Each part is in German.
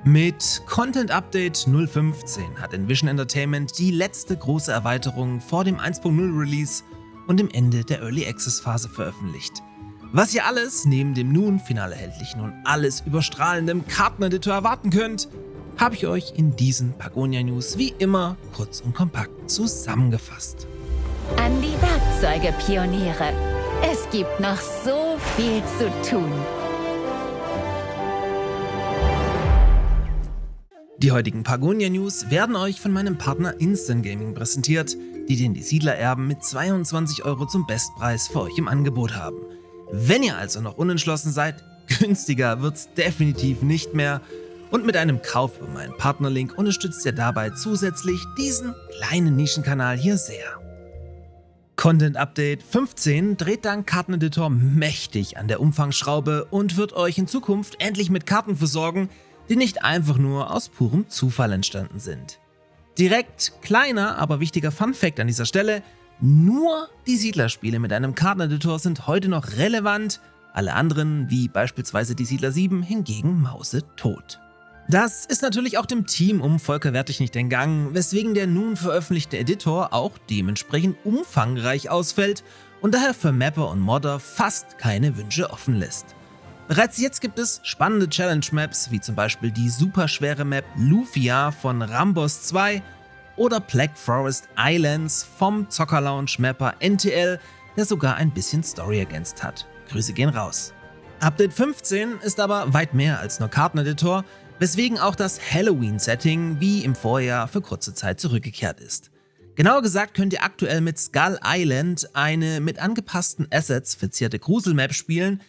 Mit Content Update 0.15 hat Envision Entertainment die letzte große Erweiterung vor dem 1.0 Release und dem Ende der Early Access Phase veröffentlicht. Was ihr alles neben dem nun final erhältlichen und alles überstrahlenden Karteneditor erwarten könnt, habe ich euch in diesen Pagonia News wie immer kurz und kompakt zusammengefasst. An die Werkzeuge, Pioniere. Es gibt noch so viel zu tun. Die heutigen Pagonia News werden euch von meinem Partner Instant Gaming präsentiert, die den Die Siedler-Erben mit 22 € zum Bestpreis für euch im Angebot haben. Wenn ihr also noch unentschlossen seid, günstiger wird's definitiv nicht mehr. Und mit einem Kauf über meinen Partnerlink unterstützt ihr dabei zusätzlich diesen kleinen Nischenkanal hier sehr. Content Update 15 dreht dank Karteneditor mächtig an der Umfangsschraube und wird euch in Zukunft endlich mit Karten versorgen, die nicht einfach nur aus purem Zufall entstanden sind. Direkt kleiner, aber wichtiger Funfact an dieser Stelle: Nur die Siedlerspiele mit einem Karteneditor sind heute noch relevant, alle anderen, wie beispielsweise die Siedler 7, hingegen mausetot. Das ist natürlich auch dem Team um Volker Wertig nicht entgangen, weswegen der nun veröffentlichte Editor auch dementsprechend umfangreich ausfällt und daher für Mapper und Modder fast keine Wünsche offen lässt. Bereits jetzt gibt es spannende Challenge-Maps, wie zum Beispiel die superschwere Map Lufia von Rambos 2 oder Black Forest Islands vom Zocker-Lounge-Mapper NTL, der sogar ein bisschen Story ergänzt hat. Grüße gehen raus. Update 15 ist aber weit mehr als nur Karteneditor, weswegen auch das Halloween-Setting wie im Vorjahr für kurze Zeit zurückgekehrt ist. Genauer gesagt könnt ihr aktuell mit Skull Island eine mit angepassten Assets verzierte Gruselmap spielen,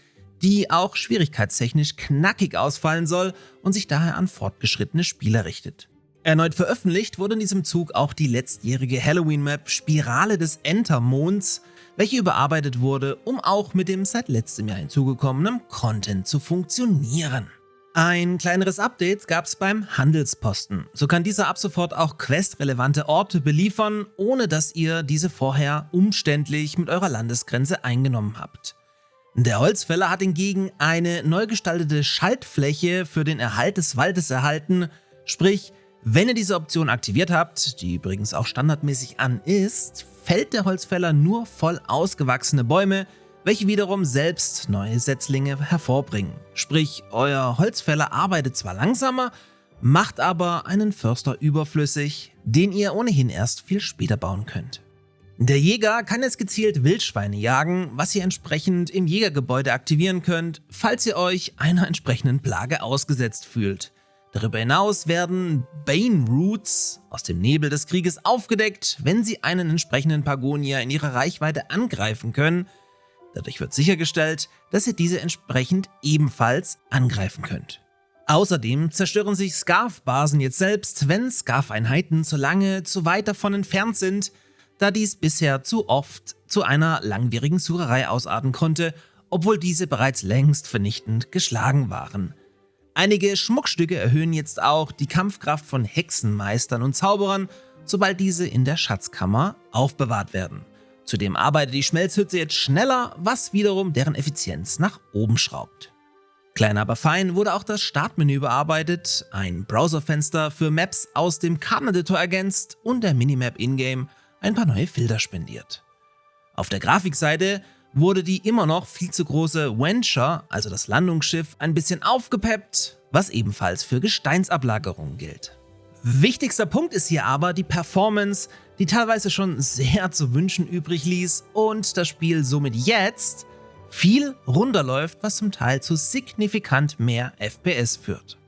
die auch schwierigkeitstechnisch knackig ausfallen soll und sich daher an fortgeschrittene Spieler richtet. Erneut veröffentlicht wurde in diesem Zug auch die letztjährige Halloween-Map Spirale des Entermonds, welche überarbeitet wurde, um auch mit dem seit letztem Jahr hinzugekommenen Content zu funktionieren. Ein kleineres Update gab es beim Handelsposten. So kann dieser ab sofort auch questrelevante Orte beliefern, ohne dass ihr diese vorher umständlich mit eurer Landesgrenze eingenommen habt. Der Holzfäller hat hingegen eine neu gestaltete Schaltfläche für den Erhalt des Waldes erhalten, sprich, wenn ihr diese Option aktiviert habt, die übrigens auch standardmäßig an ist, fällt der Holzfäller nur voll ausgewachsene Bäume, welche wiederum selbst neue Setzlinge hervorbringen. Sprich, euer Holzfäller arbeitet zwar langsamer, macht aber einen Förster überflüssig, den ihr ohnehin erst viel später bauen könnt. Der Jäger kann jetzt gezielt Wildschweine jagen, was ihr entsprechend im Jägergebäude aktivieren könnt, falls ihr euch einer entsprechenden Plage ausgesetzt fühlt. Darüber hinaus werden Bane Roots aus dem Nebel des Krieges aufgedeckt, wenn sie einen entsprechenden Pagonia in ihrer Reichweite angreifen können. Dadurch wird sichergestellt, dass ihr diese entsprechend ebenfalls angreifen könnt. Außerdem zerstören sich Scarf-Basen jetzt selbst, wenn Scarf-Einheiten zu lange zu weit davon entfernt sind, da dies bisher zu oft zu einer langwierigen Sucherei ausarten konnte, obwohl diese bereits längst vernichtend geschlagen waren. Einige Schmuckstücke erhöhen jetzt auch die Kampfkraft von Hexenmeistern und Zauberern, sobald diese in der Schatzkammer aufbewahrt werden. Zudem arbeitet die Schmelzhütte jetzt schneller, was wiederum deren Effizienz nach oben schraubt. Klein aber fein wurde auch das Startmenü überarbeitet, ein Browserfenster für Maps aus dem Karteneditor ergänzt und der Minimap Ingame ein paar neue Filter spendiert. Auf der Grafikseite wurde die immer noch viel zu große Venture, also das Landungsschiff, ein bisschen aufgepeppt, was ebenfalls für Gesteinsablagerungen gilt. Wichtigster Punkt ist hier aber die Performance, die teilweise schon sehr zu wünschen übrig ließ und das Spiel somit jetzt viel runterläuft, was zum Teil zu signifikant mehr FPS führt.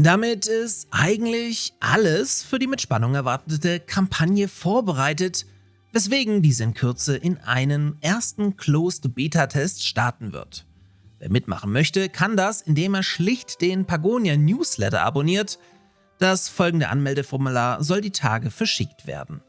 Damit ist eigentlich alles für die mit Spannung erwartete Kampagne vorbereitet, weswegen diese in Kürze in einen ersten Closed Beta-Test starten wird. Wer mitmachen möchte, kann das, indem er schlicht den Pagonia Newsletter abonniert. Das folgende Anmeldeformular soll die Tage verschickt werden.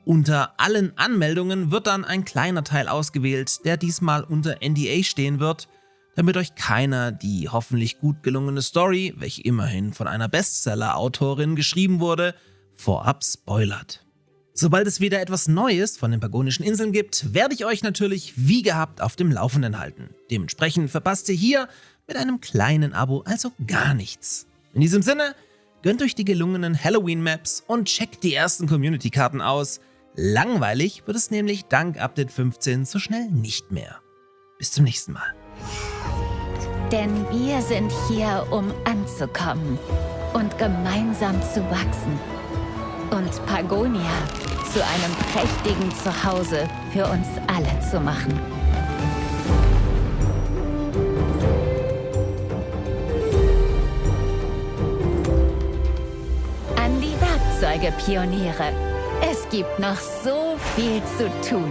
Unter allen Anmeldungen wird dann ein kleiner Teil ausgewählt, der diesmal unter NDA stehen wird, damit euch keiner die hoffentlich gut gelungene Story, welche immerhin von einer Bestseller-Autorin geschrieben wurde, vorab spoilert. Sobald es wieder etwas Neues von den Pagonischen Inseln gibt, werde ich euch natürlich wie gehabt auf dem Laufenden halten. Dementsprechend verpasst ihr hier mit einem kleinen Abo also gar nichts. In diesem Sinne, gönnt euch die gelungenen Halloween-Maps und checkt die ersten Community-Karten aus. Langweilig wird es nämlich dank Update 15 so schnell nicht mehr. Bis zum nächsten Mal. Denn wir sind hier, um anzukommen und gemeinsam zu wachsen. Und Pagonia zu einem prächtigen Zuhause für uns alle zu machen. An die Werkzeuge, Pioniere. Es gibt noch so viel zu tun.